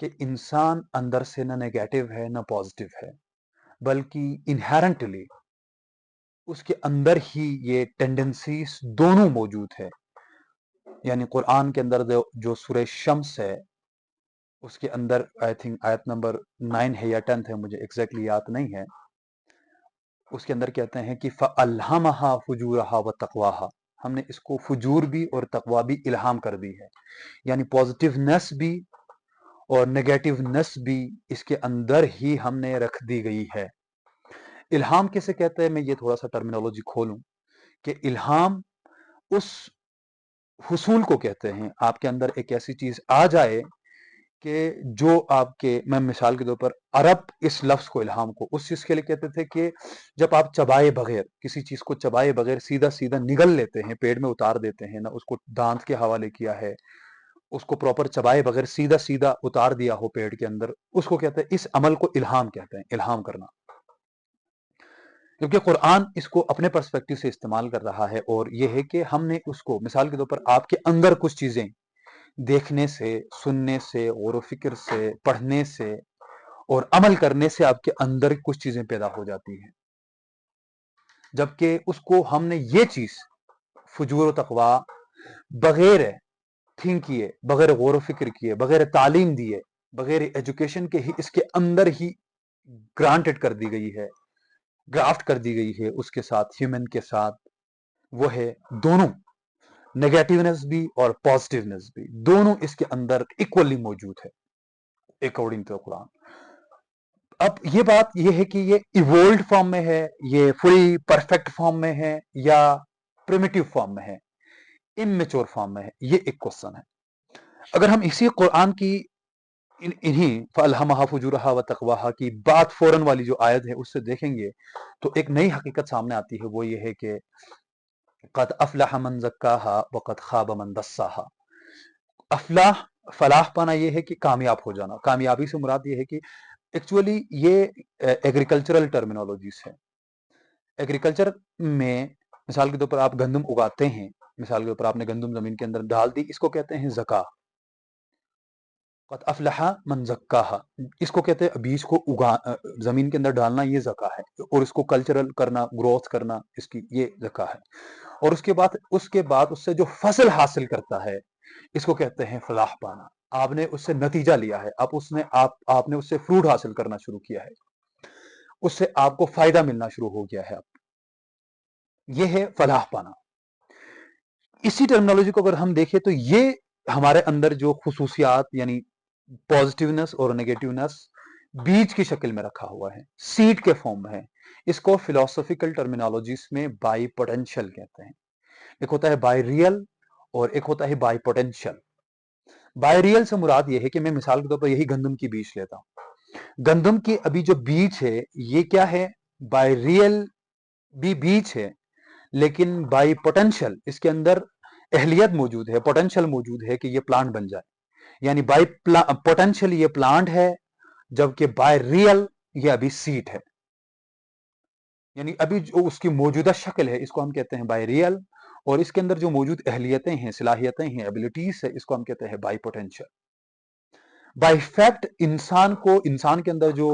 کہ انسان اندر سے نہ نیگیٹو ہے نہ پازیٹو ہے، بلکہ انہیرنٹلی اس کے اندر ہی یہ ٹینڈنسیز دونوں موجود ہے. یعنی قرآن کے اندر جو سورہ شمس ہے اس کے اندر آئی تھنک آیت نمبر 9 ہے یا 10 ہے، مجھے ایگزیکٹلی یاد نہیں ہے. اس کے اندر کہتے ہیں کہ فَأَلْهَمَهَا فُجُورَهَا وَتَقْوَاهَا، ہم نے اس کو فجور بھی اور تقوی بھی الہام کر دی ہے. یعنی پازیٹیونیس بھی اور نیگیٹیونیس بھی اس کے اندر ہی ہم نے رکھ دی گئی ہے. الہام کیسے کہتے ہیں، میں یہ تھوڑا سا ٹرمینالوجی کھولوں کہ الہام اس حصول کو کہتے ہیں، آپ کے اندر ایک ایسی چیز آ جائے کہ جو آپ کے، میں مثال کے طور پر عرب اس لفظ کو الہام کو اس چیز کے لیے کہتے تھے کہ جب آپ چبائے بغیر کسی چیز کو چبائے بغیر سیدھا سیدھا نگل لیتے ہیں، پیڑ میں اتار دیتے ہیں، نہ اس کو دانت کے حوالے کیا ہے، اس کو پراپر چبائے بغیر سیدھا سیدھا اتار دیا ہو پیڑ کے اندر، اس کو کہتے ہیں، اس عمل کو الہام کہتے ہیں، الہام کرنا. کیونکہ قرآن اس کو اپنے پرسپیکٹو سے استعمال کر رہا ہے، اور یہ ہے کہ ہم نے اس کو مثال کے طور پر آپ کے اندر کچھ چیزیں دیکھنے سے، سننے سے، غور و فکر سے، پڑھنے سے اور عمل کرنے سے آپ کے اندر کچھ چیزیں پیدا ہو جاتی ہیں، جبکہ اس کو ہم نے یہ چیز فجور و تقوی بغیر تھنک کیے، بغیر غور و فکر کیے، بغیر تعلیم دیے، بغیر ایجوکیشن کے ہی اس کے اندر ہی گرانٹڈ کر دی گئی ہے، گرافٹ کر دی گئی ہے اس کے ساتھ، ہیومن کے ساتھ. وہ ہے دونوں، نیگیٹیونیس بھی اور پازیٹیونیس بھی، دونوں اس کے اندر ایکولی موجود ہے اکارڈنگ ٹو قرآن. اب یہ بات یہ ہے کہ یہ ایوولڈ فارم میں ہے، یہ فلی پرفیکٹ فارم میں ہے، یا پریمیٹیو فارم میں ہے، اممیچور فارم میں ہے، یہ ایک کوسچن ہے. اگر ہم اسی قرآن کی انہی فَأَلْهَمَهَا فُجُورَهَا وَتَقْوَاهَا کی بات فوراً والی جو آیت ہے اس سے دیکھیں گے تو ایک نئی حقیقت سامنے آتی ہے. وہ یہ ہے کہ قَدْ أَفْلَحَ مَنْ زَكَّاهَا وَقَدْ خَابَ مَنْ دَسَّاهَا. افلاح، فلاح پانا یہ ہے کہ کامیاب ہو جانا. کامیابی سے مراد یہ ہے کہ ایکچولی یہ ایگریکلچرل ٹرمینالوجیز ہے. ایگریکلچر میں مثال کے طور پر آپ گندم اگاتے ہیں، مثال کے طور پر آپ نے گندم زمین کے اندر ڈال دی، اس کو کہتے ہیں زکا. قد افلح من زکاہا، اس کو کہتے ہیں بیج کو زمین کے اندر ڈالنا، یہ زکا ہے. اور اس کو کلچرل کرنا، گروتھ کرنا، اس کی یہ زکا ہے. اور اس کے بعد اس سے جو فصل حاصل کرتا ہے اس کو کہتے ہیں فلاح پانا. آپ نے اس سے نتیجہ لیا ہے، آپ نے اس سے فروٹ حاصل کرنا شروع کیا ہے، اس سے آپ کو فائدہ ملنا شروع ہو گیا ہے. یہ ہے فلاح پانا. اسی ٹرمینالوجی کو اگر ہم دیکھیں تو یہ ہمارے اندر جو خصوصیات یعنی پازیٹیونیس اور نیگیٹیونیس بیج کی شکل میں رکھا ہوا ہے، سیڈ کے فارم میں ہے. اس کو فلاسفیکل ٹرمینالوجیز میں بائی پوٹینشل کہتے ہیں. ایک ہوتا ہے بائی ریئل اور ایک ہوتا ہے بائی پوٹینشل. بائی ریئل سے مراد یہ ہے کہ میں مثال کے طور پر یہی گندم کی بیج لیتا ہوں. گندم کی ابھی جو بیج ہے یہ کیا ہے، بائی ریئل بھی بیج ہے، لیکن بائی پوٹینشل اس کے اندر اہلیت موجود ہے، پوٹینشل موجود ہے کہ یہ پلانٹ بن جائے. یعنی بائی پوٹینشل یہ پلانٹ ہے، جبکہ بائی ریئل یہ ابھی سیٹ ہے. یعنی ابھی جو اس کی موجودہ شکل ہے اس کو ہم کہتے ہیں بائی ریئل، اور اس کے اندر جو موجود اہلیتیں ہیں، صلاحیتیں ہیں، ایبلٹیز ہے، اس کو ہم کہتے ہیں بائی پوٹینشل. بائی فیکٹ انسان کے اندر جو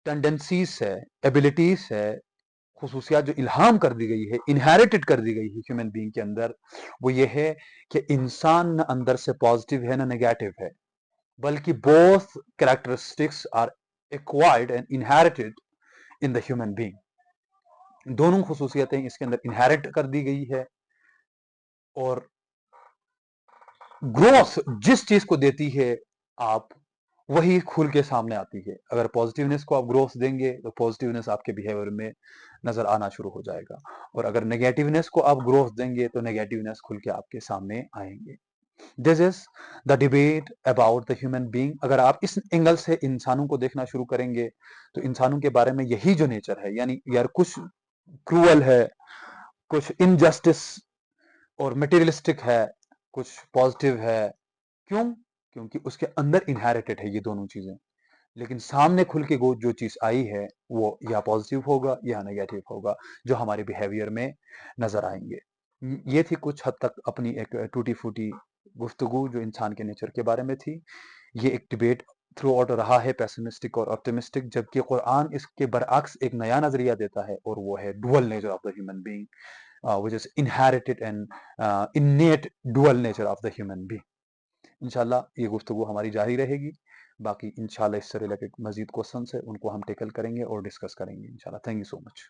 ٹینڈنسیز ہے، ایبلٹیز ہے، خصوصیات جو الہام کر دی گئی ہے، انہیریٹڈ کر دی گئی ہے ہیومن بینگ کے اندر، وہ یہ ہے کہ انسان نہ اندر سے پازیٹیو ہے نہ نیگیٹو ہے، بلکہ both characteristics are acquired and inherited in the human being. دونوں خصوصیتیں اس کے اندر انہیریٹ کر دی گئی ہے. اور گروتھ جس چیز کو دیتی ہے آپ وہی کھل کے سامنے آتی ہے. اگر پازیٹیونیس کو آپ گروتھ دیں گے تو پازیٹیونیس آپ کے بیہیویئر میں نظر آنا شروع ہو جائے گا، اور اگر نیگیٹیونیس کو آپ گروتھ دیں گے تو نیگیٹیونیس کھل کے آپ کے سامنے آئیں گے. This is the debate about the human being. اگر آپ اس اینگل سے انسانوں کو دیکھنا شروع کریں گے تو انسانوں کے بارے میں یہی جو نیچر ہے، یعنی یار کچھ کروئل ہے، کچھ انجسٹس اور مٹیریلسٹک ہے، کچھ پازیٹیو ہے. کیوں؟ کیونکہ اس کے اندر انہیریٹڈ ہے یہ دونوں چیزیں. لیکن سامنے کھل کے جو چیز آئی ہے وہ یا پازیٹیو ہوگا یا نیگیٹو ہوگا، جو ہمارے بیہیویئر میں نظر آئیں گے. یہ تھی کچھ حد تک اپنی ایک ٹوٹی پھوٹی گفتگو جو انسان کے نیچر کے بارے میں تھی. یہ ایک ڈیبیٹ تھرو آؤٹ رہا ہے پیسمسٹک اور آپٹمسٹک، جبکہ قرآن اس کے برعکس ایک نیا نظریہ دیتا ہے، اور وہ ہے dual nature of the human being, which is inherited and innate dual nature of the human being. انشاءاللہ یہ گفتگو ہماری جاری رہے گی، باقی انشاءاللہ اس سے ریلیٹڈ مزید کوشچنس ہے ان کو ہم ٹیکل کریں گے اور ڈسکس کریں گے انشاءاللہ. Thank you so much.